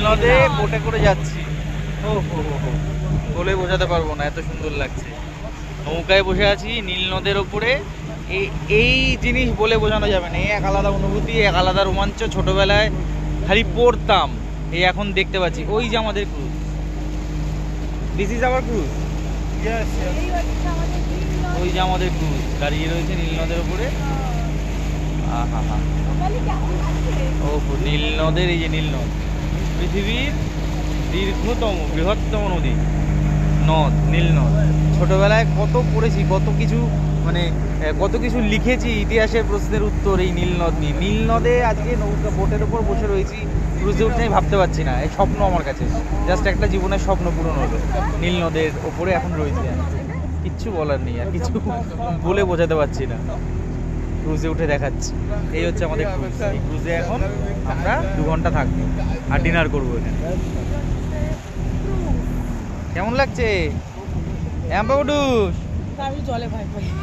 নীলনদে বোটে করে যাচ্ছি। ও হো হো, বলে বোঝাতে পারবো না, এত সুন্দর লাগছে। নৌকায় বসে আছি নীলনদের ওপরে। এই জিনিস বলে বোঝানো যাবে না, এক আলাদা অনুভূতি, এক আলাদা রোমাঞ্চ। ছোটবেলায় খালি পড়তাম, এই এখন দেখতে পাচ্ছি। ওই যে আমাদের cruise, this is our cruise. ওই যে আমাদের ক্রুজ দাঁড়িয়ে রয়েছে নীলনদের ওপরে। আহা হা, ও নীলনদের, এই যে নীলনদ পৃথিবীর দীর্ঘতম বৃহত্তম নদী, নদ নীলনদ। ছোটবেলায় কত পড়েছি, কত কিছু, মানে কত কিছু লিখেছি ইতিহাসের প্রশ্নের উত্তর এই নীলনদ নিয়ে। নীলনদে আজকে নৌকা বোটের ওপর বসে রয়েছি, ক্রুজে উঠতে আমি ভাবতে পারছি না। এই স্বপ্ন আমার কাছে, জাস্ট একটা জীবনের স্বপ্ন পূরণ হলো। নীলনদের ওপরে এখন রয়েছি আমি, কিচ্ছু বলার নেই, আর কিছু বলে বোঝাতে পারছি না। ক্রুজে উঠে দেখাচ্ছি, এই হচ্ছে আমাদের ক্রুজ। এই ক্রুজে এখন আমরা 2 ঘন্টা থাকবো আর ডিনার করবো এখানে। কেমন লাগছে? জলে ভাই।